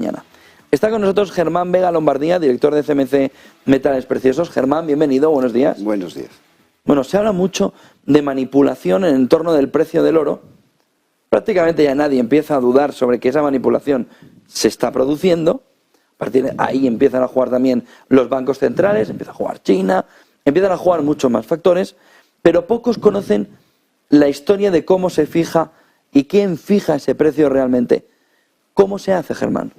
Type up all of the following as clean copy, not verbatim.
mañana. Está con nosotros Germán Vega Lombardía, director de CMC Metales Preciosos. Germán, bienvenido, buenos días. Buenos días. Bueno, se habla mucho de manipulación en torno del precio del oro. Prácticamente ya nadie empieza a dudar sobre que esa manipulación se está produciendo. A partir de ahí empiezan a jugar también los bancos centrales, empieza a jugar China, empiezan a jugar muchos más factores, pero pocos conocen la historia de cómo se fija y quién fija ese precio realmente. ¿Cómo se hace, Germán?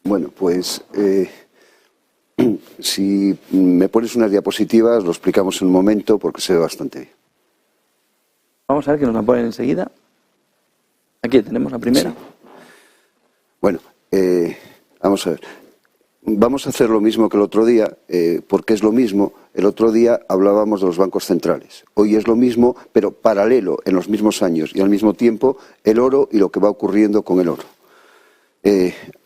Bueno, pues si me pones unas diapositivas, lo explicamos en un momento porque se ve bastante bien. Vamos a ver que nos la ponen enseguida. Aquí tenemos la primera. Sí. Bueno, vamos a ver. Vamos a hacer lo mismo que el otro día, porque es lo mismo. El otro día hablábamos de los bancos centrales. Hoy es lo mismo, pero paralelo, en los mismos años y al mismo tiempo, el oro y lo que va ocurriendo con el oro.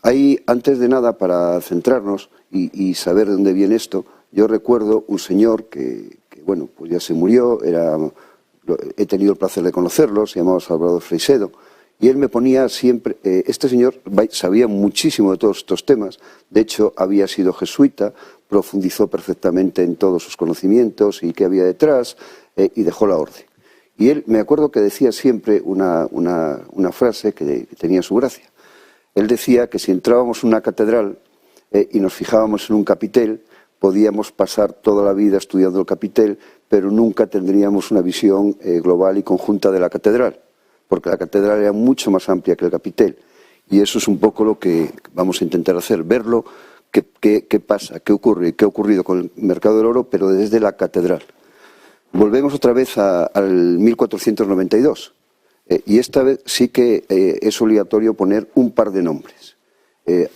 Hay, antes de nada, para centrarnos y saber de dónde viene esto, yo recuerdo un señor que bueno, pues ya se murió, he tenido el placer de conocerlo, se llamaba Salvador Freixedo, y él me ponía siempre, este señor sabía muchísimo de todos estos temas, de hecho había sido jesuita, profundizó perfectamente en todos sus conocimientos y qué había detrás, y dejó la orden. Y él, me acuerdo que decía siempre una frase que tenía su gracia. Él decía que si entrábamos en una catedral y nos fijábamos en un capitel, podíamos pasar toda la vida estudiando el capitel, pero nunca tendríamos una visión global y conjunta de la catedral, porque la catedral era mucho más amplia que el capitel. Y eso es un poco lo que vamos a intentar hacer, verlo, qué pasa, qué ocurre, qué ha ocurrido con el mercado del oro, pero desde la catedral. Volvemos otra vez al 1492. Y esta vez sí que es obligatorio poner un par de nombres.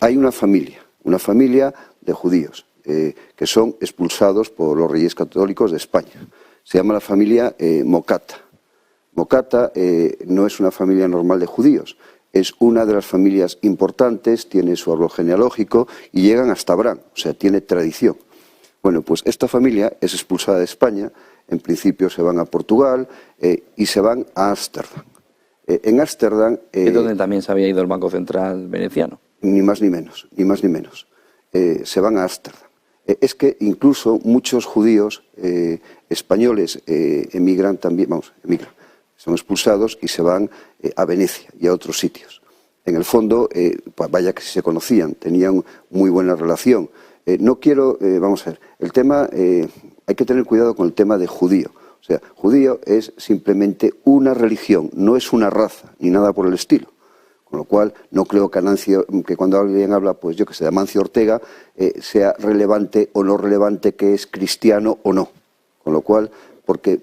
Hay una familia de judíos que son expulsados por los reyes católicos de España. Se llama la familia Mocata. Mocata no es una familia normal de judíos, es una de las familias importantes, tiene su árbol genealógico y llegan hasta Abraham, o sea, tiene tradición. Bueno, pues esta familia es expulsada de España, en principio se van a Portugal y se van a Ámsterdam. En Ámsterdam... ¿Es donde también se había ido el Banco Central veneciano? Ni más ni menos, ni más ni menos. Se van a Ámsterdam. Es que incluso muchos judíos españoles emigran también, son expulsados y se van a Venecia y a otros sitios. En el fondo, pues vaya que se conocían, tenían muy buena relación. No quiero, vamos a ver, el tema, hay que tener cuidado con el tema de judío. O sea, judío es simplemente una religión, no es una raza, ni nada por el estilo. Con lo cual, no creo que cuando alguien habla, pues yo que sé, de Amancio Ortega, sea relevante o no relevante que es cristiano o no. Con lo cual, porque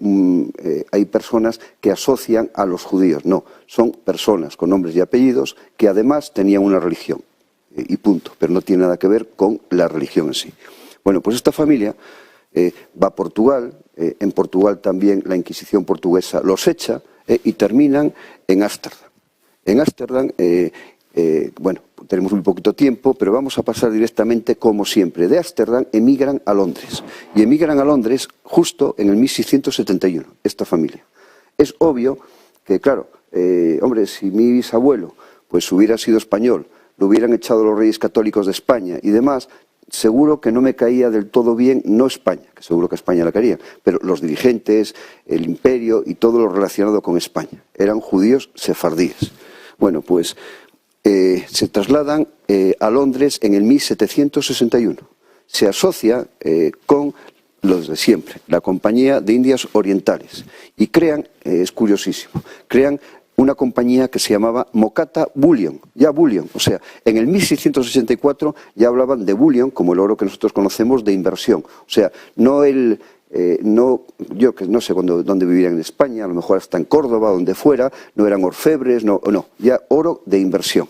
hay personas que asocian a los judíos. No, son personas con nombres y apellidos que además tenían una religión. Y punto, pero no tiene nada que ver con la religión en sí. Bueno, pues esta familia va a Portugal. En Portugal también la Inquisición portuguesa los echa y terminan en Ámsterdam. En Ámsterdam, bueno, tenemos muy poquito tiempo, pero vamos a pasar directamente, como siempre. De Ámsterdam emigran a Londres. Y emigran a Londres justo en el 1671, esta familia. Es obvio que, claro, hombre, si mi bisabuelo pues hubiera sido español, lo hubieran echado los reyes católicos de España y demás, seguro que no me caía del todo bien, no España, que seguro que España la quería, pero los dirigentes, el imperio y todo lo relacionado con España. Eran judíos sefardíes. Bueno, pues se trasladan a Londres en el 1761. Se asocia con los de siempre, la Compañía de Indias Orientales, y crean, es curiosísimo, crean una compañía que se llamaba Mocata Bullion, ya Bullion, o sea, en el 1664 ya hablaban de bullion, como el oro que nosotros conocemos, de inversión, o sea, no yo que no sé dónde vivían en España, a lo mejor hasta en Córdoba, donde fuera, no eran orfebres, no, ya oro de inversión.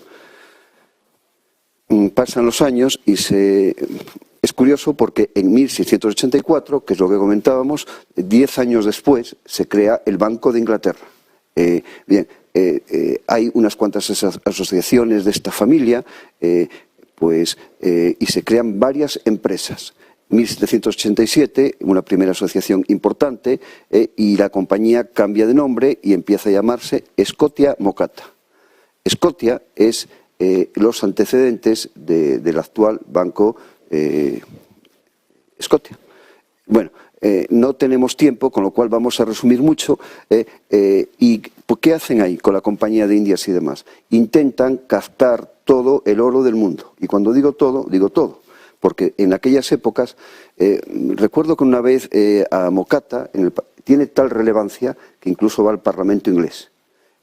Pasan los años y es curioso porque en 1684, que es lo que comentábamos, 10 años después se crea el Banco de Inglaterra. Hay unas cuantas asociaciones de esta familia y se crean varias empresas. 1787, una primera asociación importante, y la compañía cambia de nombre y empieza a llamarse Scotia Mocata. Scotia es los antecedentes del actual Banco Scotia. Bueno, no tenemos tiempo, con lo cual vamos a resumir mucho. ¿Y qué hacen ahí con la Compañía de Indias y demás? Intentan captar todo el oro del mundo. Y cuando digo todo, porque en aquellas épocas, recuerdo que una vez a Mocatta tiene tal relevancia que incluso va al Parlamento inglés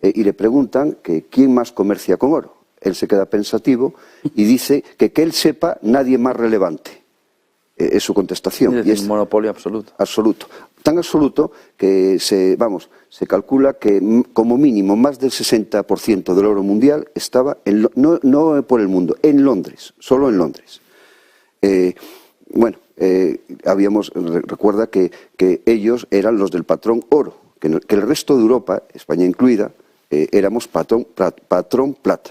y le preguntan que quién más comercia con oro. Él se queda pensativo y dice que él sepa nadie más relevante. Es su contestación. Es decir, un monopolio absoluto. Absoluto. Tan absoluto que se calcula que como mínimo más del 60% del oro mundial estaba, no por el mundo, en Londres, solo en Londres. Recuerda que ellos eran los del patrón oro, que el resto de Europa, España incluida, éramos patrón plata.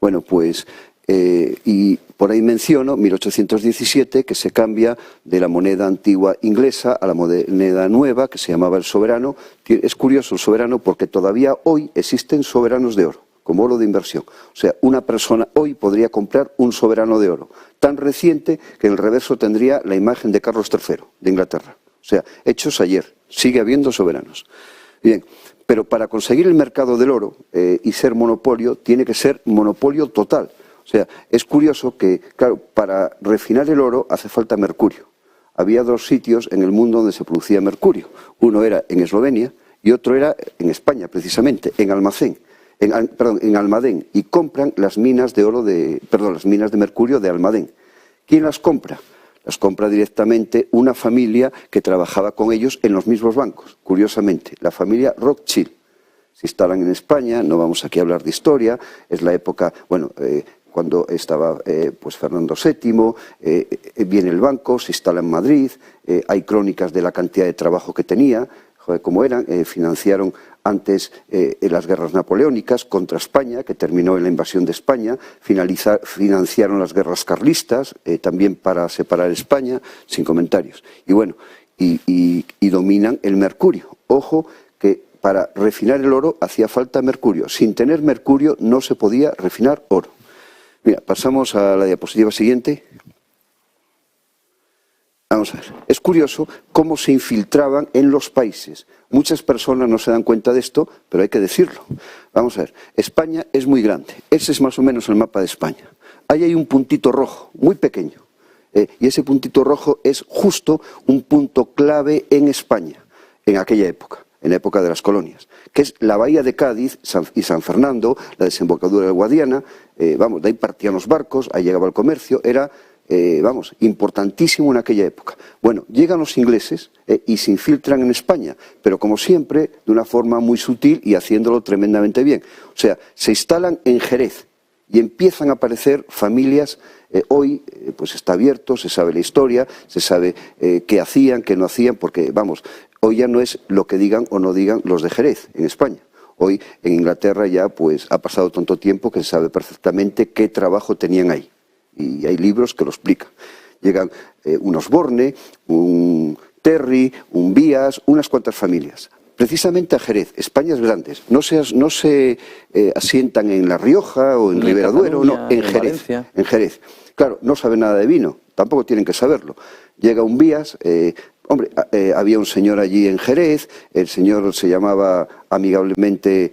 Bueno, pues, y por ahí menciono 1817, que se cambia de la moneda antigua inglesa a la moneda nueva, que se llamaba el soberano. Es curioso el soberano porque todavía hoy existen soberanos de oro, como oro de inversión. O sea, una persona hoy podría comprar un soberano de oro, tan reciente que en el reverso tendría la imagen de Carlos III, de Inglaterra. O sea, hechos ayer, sigue habiendo soberanos. Bien, pero para conseguir el mercado del oro y ser monopolio, tiene que ser monopolio total. O sea, es curioso que, claro, para refinar el oro hace falta mercurio. Había dos sitios en el mundo donde se producía mercurio. Uno era en Eslovenia y otro era en España, precisamente, en Almadén. Y compran las minas de las minas de mercurio de Almadén. ¿Quién las compra? Las compra directamente una familia que trabajaba con ellos en los mismos bancos. Curiosamente, la familia Rothschild. Se instalan en España, no vamos aquí a hablar de historia, es la época, cuando estaba Fernando VII, viene el banco, se instala en Madrid, hay crónicas de la cantidad de trabajo que tenía, como eran, financiaron antes las guerras napoleónicas contra España, que terminó en la invasión de España, financiaron las guerras carlistas, también para separar España, sin comentarios. Y bueno, y dominan el mercurio. Ojo que para refinar el oro hacía falta mercurio. Sin tener mercurio no se podía refinar oro. Mira, pasamos a la diapositiva siguiente. Vamos a ver. Es curioso cómo se infiltraban en los países. Muchas personas no se dan cuenta de esto, pero hay que decirlo. Vamos a ver. España es muy grande. Ese es más o menos el mapa de España. Ahí hay un puntito rojo, muy pequeño. Y ese puntito rojo es justo un punto clave en España, en aquella época, en la época de las colonias, que es la bahía de Cádiz y San Fernando, la desembocadura del Guadiana. De ahí partían los barcos, ahí llegaba el comercio, era importantísimo en aquella época. Bueno, llegan los ingleses y se infiltran en España, pero como siempre, de una forma muy sutil y haciéndolo tremendamente bien. O sea, se instalan en Jerez y empiezan a aparecer familias. Hoy pues está abierto, se sabe la historia, se sabe qué hacían, qué no hacían, porque hoy ya no es lo que digan o no digan los de Jerez en España. Hoy en Inglaterra ya pues ha pasado tanto tiempo que se sabe perfectamente qué trabajo tenían ahí. Y hay libros que lo explican. Llegan un Osborne, un Terry, un Vías, unas cuantas familias. Precisamente a Jerez. España es grande. No se asientan en La Rioja o en Ribera Duero, no, en Jerez. En Jerez. Claro, no saben nada de vino, tampoco tienen que saberlo. Llega un Vías, había un señor allí en Jerez, el señor se llamaba amigablemente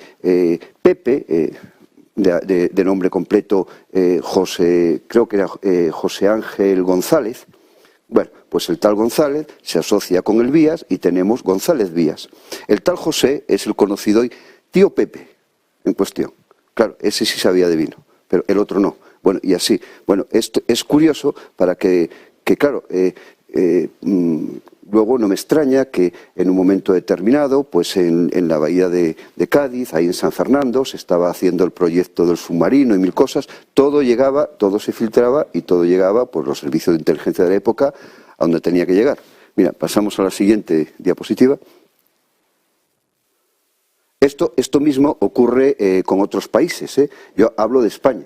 Pepe, de nombre completo creo que era José Ángel González. Bueno, pues el tal González se asocia con el Vías y tenemos González Vías. El tal José es el conocido hoy tío Pepe en cuestión. Claro, ese sí sabía de vino, pero el otro no. Bueno, y así. Bueno, esto es curioso para que claro, luego no me extraña que en un momento determinado, pues en la bahía de Cádiz, ahí en San Fernando, se estaba haciendo el proyecto del submarino y mil cosas, todo llegaba, todo se filtraba y todo llegaba por los servicios de inteligencia de la época a donde tenía que llegar. Mira, pasamos a la siguiente diapositiva. Esto mismo ocurre con otros países. Yo hablo de España,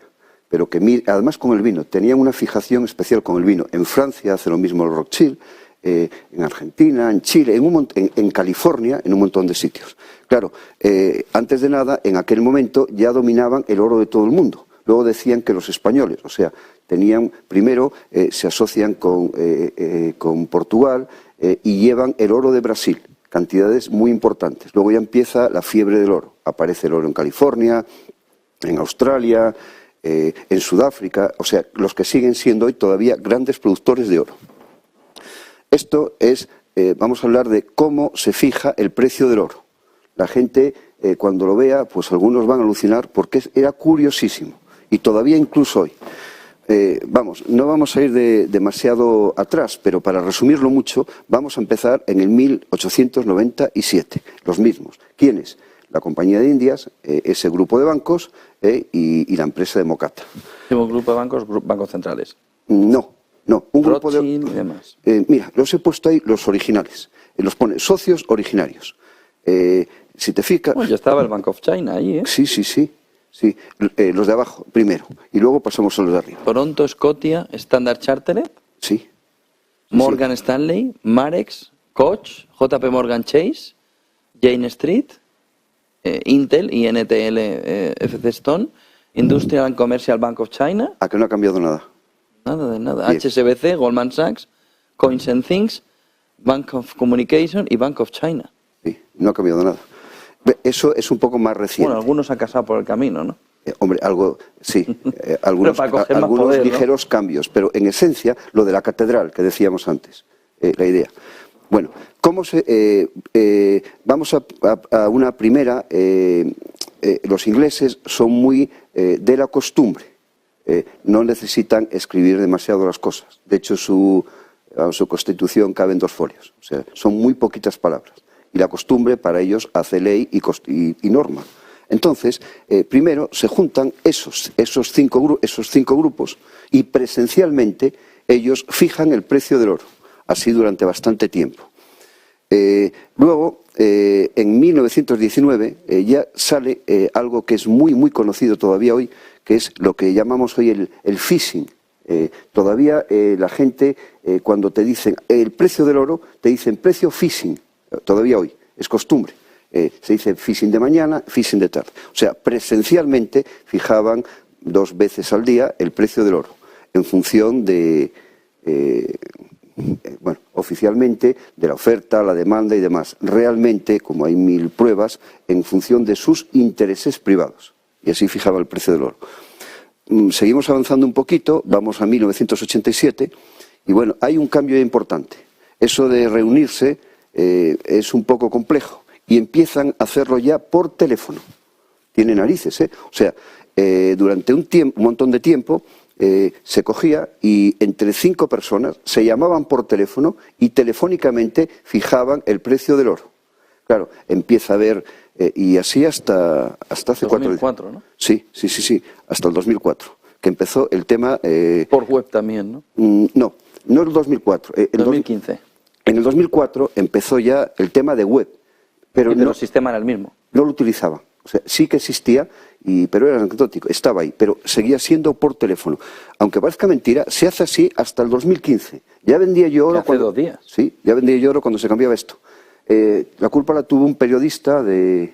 pero que además con el vino, tenían una fijación especial con el vino. En Francia hace lo mismo el Rothschild, en Argentina, en Chile, en California, en un montón de sitios. Claro, antes de nada, en aquel momento ya dominaban el oro de todo el mundo. luego decían que los españoles, o sea, tenían, primero se asocian con Portugal y llevan el oro de Brasil, cantidades muy importantes. Luego ya empieza la fiebre del oro. Aparece el oro en California, en Australia, en Sudáfrica, o sea, los que siguen siendo hoy todavía grandes productores de oro. Esto es, vamos a hablar de cómo se fija el precio del oro. La gente, cuando lo vea, pues algunos van a alucinar porque era curiosísimo. Y todavía incluso hoy. No vamos a ir demasiado atrás, pero para resumirlo mucho, vamos a empezar en el 1897, los mismos. ¿Quiénes? La Compañía de Indias, ese grupo de bancos y la empresa de Mocata. ¿Un grupo de bancos, bancos centrales? No, un grupo de... y demás. Mira, los he puesto ahí los originales. Los pone socios originarios. Si te fijas... Bueno, ya estaba el Bank of China ahí, ¿eh? Sí, los de abajo, primero, y luego pasamos a los de arriba. Toronto, Scotia, Standard Chartered, Sí. Morgan Stanley, Marex, Koch, JP Morgan Chase, Jane Street, Intel, INTL, FC Stone, Industrial and Commercial Bank of China. ¿A que no ha cambiado nada? Nada de nada. Bien. HSBC, Goldman Sachs, Coins and Things, Bank of Communication y Bank of China. Sí, no ha cambiado nada. Eso es un poco más reciente. Bueno, algunos han casado por el camino, ¿no? Hombre, algo, sí, algunos poder, ligeros cambios, pero en esencia lo de la catedral que decíamos antes, la idea. Bueno, vamos a una primera. Los ingleses son muy de la costumbre, no necesitan escribir demasiado las cosas. De hecho, su constitución cabe en 2 folios, o sea, son muy poquitas palabras. Y la costumbre para ellos hace ley y norma. Entonces, primero se juntan esos cinco grupos y presencialmente ellos fijan el precio del oro, así durante bastante tiempo. Luego, en 1919 ya sale algo que es muy, muy conocido todavía hoy, que es lo que llamamos hoy el phishing. Todavía la gente, cuando te dicen el precio del oro, te dicen precio phishing. Todavía hoy, es costumbre. Se dice phishing de mañana, phishing de tarde. O sea, presencialmente fijaban 2 veces al día el precio del oro, en función de, oficialmente, de la oferta, la demanda y demás. Realmente, como hay 1000 pruebas, en función de sus intereses privados. Y así fijaba el precio del oro. Seguimos avanzando un poquito, vamos a 1987, y bueno, hay un cambio importante. Eso de reunirse es un poco complejo y empiezan a hacerlo ya por teléfono. Tiene narices, ¿eh? O sea, durante un montón de tiempo se cogía y entre 5 personas se llamaban por teléfono y telefónicamente fijaban el precio del oro. Claro, empieza a haber, y así hasta hace 2004, ¿no? Sí, hasta el 2004, que empezó el tema... por web también, ¿no? No el 2004. 2015. En el 2004 empezó ya el tema de web, pero el sistema era el mismo. No lo utilizaban. O sea, sí que existía, pero era anecdótico, estaba ahí, pero seguía siendo por teléfono. Aunque parezca mentira, se hace así hasta el 2015. Ya vendía yo oro... Hace 2 días. Sí, ya vendía yo oro cuando se cambiaba esto. La culpa la tuvo un periodista me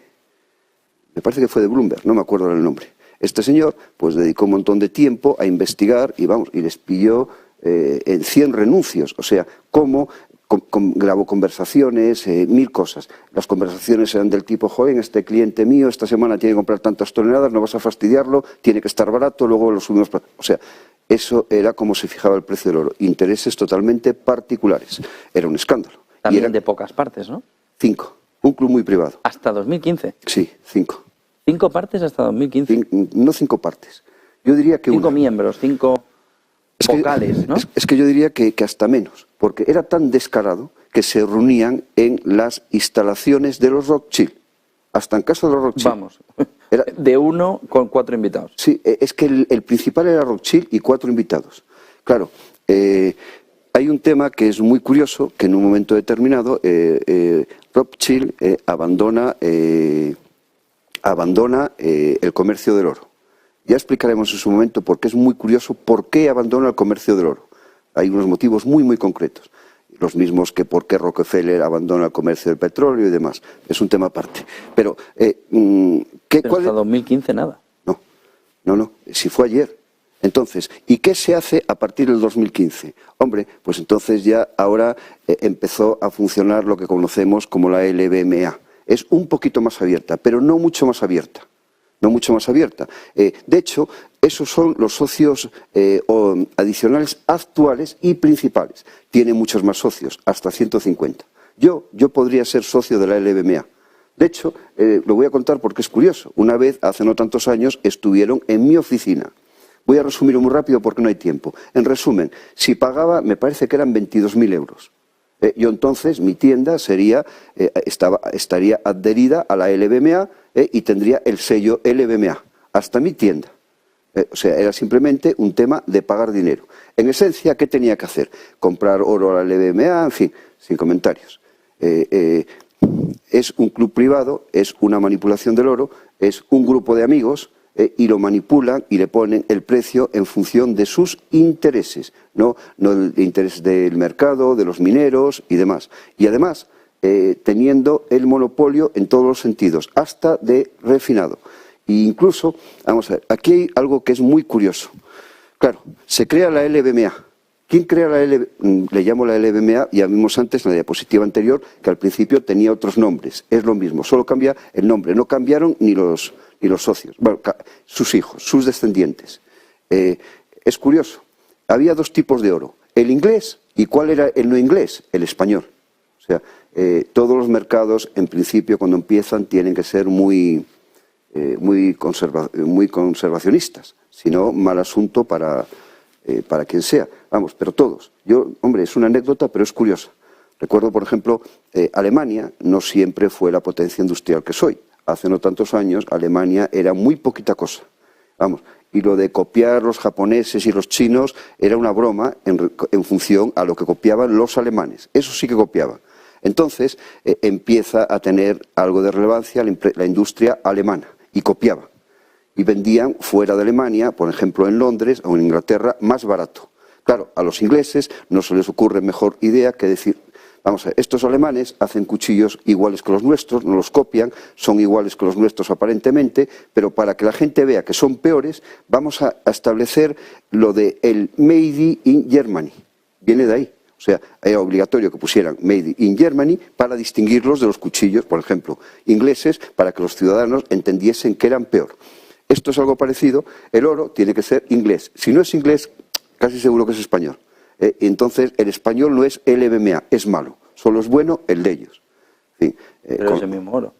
parece que fue de Bloomberg, no me acuerdo el nombre. Este señor pues dedicó un montón de tiempo a investigar y les pilló en 100 renuncios. O sea, cómo grabó conversaciones, 1000 cosas. Las conversaciones eran del tipo, joder, este cliente mío esta semana tiene que comprar tantas toneladas, no vas a fastidiarlo, tiene que estar barato, luego lo subimos. O sea, eso era como se fijaba el precio del oro. Intereses totalmente particulares. Era un escándalo. También de pocas partes, ¿no? 5. Un club muy privado. ¿Hasta 2015? Sí, 5. 5 partes hasta 2015. No 5 partes. Yo diría que 5 miembros, 5 vocales, ¿no? Es que yo diría que hasta menos, porque era tan descarado que se reunían en las instalaciones de los Rothschild. Hasta en casa de los Rothschild. Vamos, de 1 con 4 invitados. Sí, es que el principal era Rothschild y 4 invitados. Claro, hay un tema que es muy curioso, que en un momento determinado Rothschild abandona el comercio del oro. Ya explicaremos en su momento porque es muy curioso por qué abandona el comercio del oro. Hay unos motivos muy, muy concretos. Los mismos que por qué Rockefeller abandona el comercio del petróleo y demás. Es un tema aparte. Pero, hasta 2015 nada. No. No, no, si fue ayer. Entonces, ¿y qué se hace a partir del 2015? Hombre, pues entonces ya ahora empezó a funcionar lo que conocemos como la LBMA. Es un poquito más abierta, pero no mucho más abierta. No mucho más abierta. De hecho, esos son los socios adicionales actuales y principales. Tiene muchos más socios, hasta 150. Yo podría ser socio de la LBMA. De hecho, lo voy a contar porque es curioso. Una vez, hace no tantos años, estuvieron en mi oficina. Voy a resumirlo muy rápido porque no hay tiempo. En resumen, si pagaba, me parece que eran 22.000 euros. Yo entonces, mi tienda estaría adherida a la LBMA y tendría el sello LBMA, hasta mi tienda. O sea, era simplemente un tema de pagar dinero. En esencia, ¿qué tenía que hacer? Comprar oro a la LBMA, en fin, sin comentarios. Es un club privado, es una manipulación del oro, es un grupo de amigos y lo manipulan y le ponen el precio en función de sus intereses, no el interés del mercado, de los mineros y demás. Y además, teniendo el monopolio en todos los sentidos, hasta de refinado. E incluso, vamos a ver, aquí hay algo que es muy curioso. Claro, se crea la LBMA. ¿Quién crea la LBMA? Le llamo la LBMA, ya vimos antes en la diapositiva anterior que al principio tenía otros nombres. Es lo mismo, solo cambia el nombre. No cambiaron ni los socios, bueno, sus hijos, sus descendientes. Es curioso, había dos tipos de oro, el inglés y ¿cuál era el no inglés? El español. O sea, todos los mercados, en principio, cuando empiezan, tienen que ser muy conservacionistas, si no, mal asunto para quien sea. Vamos, pero todos. Hombre, es una anécdota, pero es curiosa. Recuerdo, por ejemplo, Alemania no siempre fue la potencia industrial que es hoy. Hace no tantos años, Alemania era muy poquita cosa. Vamos, y lo de copiar los japoneses y los chinos era una broma en función a lo que copiaban los alemanes. Eso sí que copiaban. Entonces, empieza a tener algo de relevancia la industria alemana, y copiaba. Y vendían fuera de Alemania, por ejemplo en Londres o en Inglaterra, más barato. Claro, a los ingleses no se les ocurre mejor idea que decir, vamos a ver, estos alemanes hacen cuchillos iguales que los nuestros, no los copian, son iguales que los nuestros aparentemente, pero para que la gente vea que son peores, vamos a establecer lo de el Made in Germany. Viene de ahí. O sea, era obligatorio que pusieran Made in Germany para distinguirlos de los cuchillos, por ejemplo, ingleses, para que los ciudadanos entendiesen que eran peor. Esto es algo parecido, el oro tiene que ser inglés. Si no es inglés, casi seguro que es español. Entonces, el español no es LBMA, es malo. Solo es bueno el de ellos. Sí, pero es el mismo oro.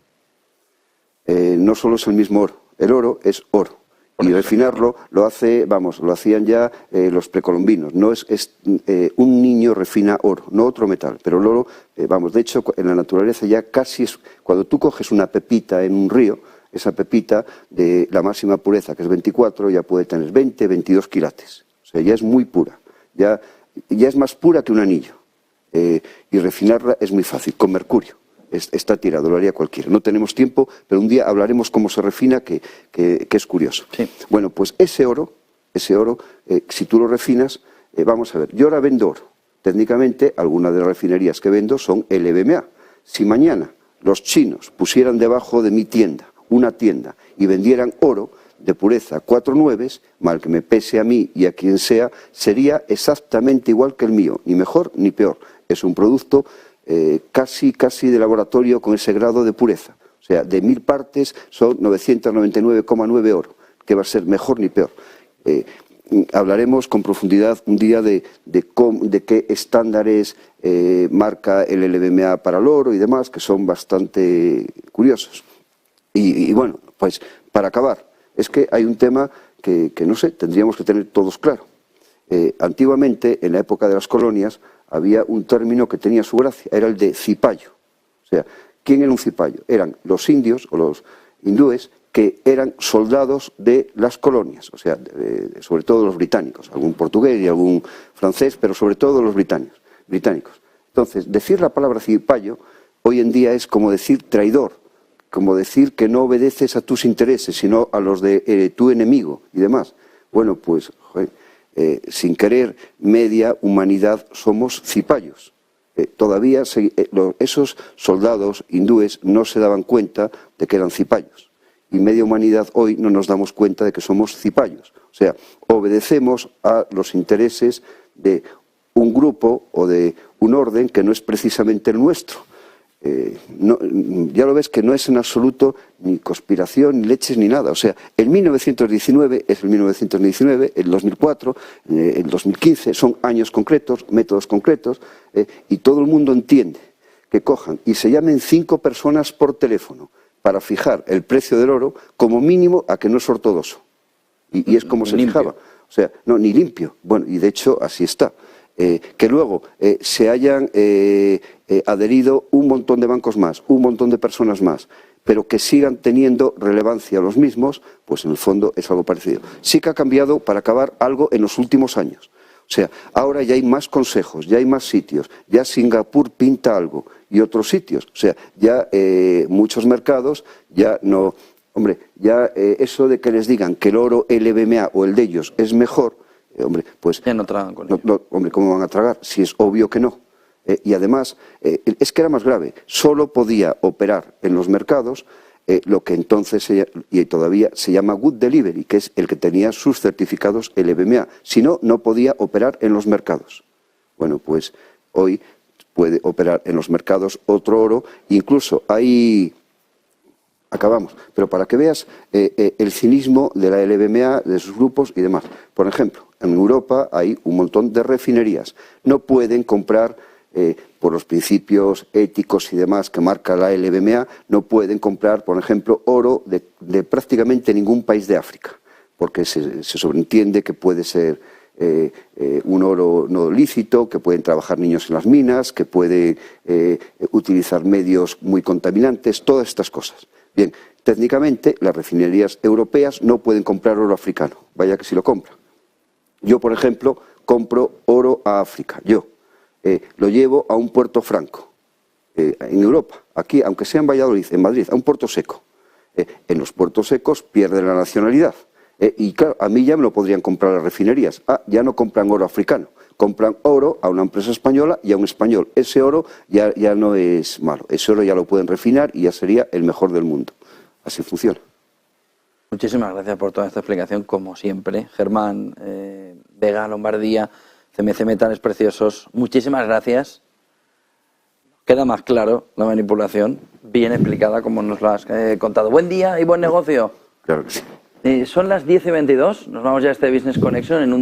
No solo es el mismo oro, el oro es oro. Y refinarlo lo hacían ya los precolombinos. No es un niño refina oro, no otro metal. Pero el oro, de hecho, en la naturaleza ya casi es... Cuando tú coges una pepita en un río, esa pepita de la máxima pureza, que es 24, ya puede tener 20, 22 quilates. O sea, ya es muy pura. Ya es más pura que un anillo. Y refinarla es muy fácil, con mercurio. Está tirado, lo haría cualquiera. No tenemos tiempo, pero un día hablaremos cómo se refina, que es curioso. Sí. Bueno, pues ese oro, si tú lo refinas, vamos a ver, yo ahora vendo oro. Técnicamente, algunas de las refinerías que vendo son LBMA. Si mañana los chinos pusieran debajo de mi tienda una tienda y vendieran oro de pureza 4/9, mal que me pese a mí y a quien sea, sería exactamente igual que el mío, ni mejor ni peor. Es un producto casi de laboratorio con ese grado de pureza. O sea, de 1000 partes son 999,9 oro, que va a ser mejor ni peor. Hablaremos con profundidad un día de qué estándares marca el LBMA para el oro y demás, que son bastante curiosos. Y bueno, pues para acabar, es que hay un tema que no sé, tendríamos que tener todos claro. Antiguamente, en la época de las colonias, había un término que tenía su gracia, era el de cipayo. O sea, ¿quién era un cipayo? Eran los indios o los hindúes que eran soldados de las colonias, o sea, sobre todo los británicos, algún portugués y algún francés, pero sobre todo los británicos. Entonces, decir la palabra cipayo hoy en día es como decir traidor, como decir que no obedeces a tus intereses, sino a los de tu enemigo y demás. Bueno, pues, joder, sin querer, media humanidad somos cipayos. Todavía esos soldados hindúes no se daban cuenta de que eran cipayos. y media humanidad hoy no nos damos cuenta de que somos cipayos. O sea, obedecemos a los intereses de un grupo o de un orden que no es precisamente el nuestro. Ya lo ves que no es en absoluto ni conspiración, ni leches, ni nada. O sea, el 1919 es el 1919, el 2004, el 2015, son años concretos, métodos concretos, y todo el mundo entiende que cojan y se llamen 5 personas por teléfono para fijar el precio del oro como mínimo a que no es ortodoxo. Y es como se fijaba. O sea, no, ni limpio. Bueno, y de hecho así está. Que luego se hayan adherido un montón de bancos más, un montón de personas más, pero que sigan teniendo relevancia los mismos, pues en el fondo es algo parecido. Sí que ha cambiado, para acabar, algo en los últimos años. O sea, ahora ya hay más consejos, ya hay más sitios, ya Singapur pinta algo y otros sitios. O sea, ya muchos mercados ya no... Hombre, ya eso de que les digan que el oro LBMA o el de ellos es mejor, hombre, pues... Ya no tragan con ello. Hombre, ¿cómo van a tragar? Si es obvio que no. Y además, es que era más grave. Solo podía operar en los mercados lo que entonces, y todavía se llama Good Delivery, que es el que tenía sus certificados LBMA. Si no, no podía operar en los mercados. Bueno, pues hoy puede operar en los mercados otro oro. Incluso hay... Acabamos. Pero para que veas el cinismo de la LBMA, de sus grupos y demás. Por ejemplo, en Europa hay un montón de refinerías. No pueden comprar, por los principios éticos y demás que marca la LBMA, no pueden comprar, por ejemplo, oro de prácticamente ningún país de África, porque se sobreentiende que puede ser un oro no lícito, que pueden trabajar niños en las minas, que pueden utilizar medios muy contaminantes, todas estas cosas. Bien, técnicamente las refinerías europeas no pueden comprar oro africano, vaya que si lo compran. Yo, por ejemplo, compro oro a África, lo llevo a un puerto franco, en Europa, aquí, aunque sea en Valladolid, en Madrid, a un puerto seco. En los puertos secos pierden la nacionalidad. Y claro, a mí ya me lo podrían comprar las refinerías. Ya no compran oro africano, compran oro a una empresa española y a un español. Ese oro ya no es malo, ese oro ya lo pueden refinar y ya sería el mejor del mundo. Así funciona. Muchísimas gracias por toda esta explicación, como siempre. Germán, Vega, Lombardía, CMC Metales Preciosos, muchísimas gracias. Queda más claro la manipulación, bien explicada como nos lo has contado. Buen día y buen negocio. Claro que sí. Son las 10:22, nos vamos ya a este Business Connection en un día.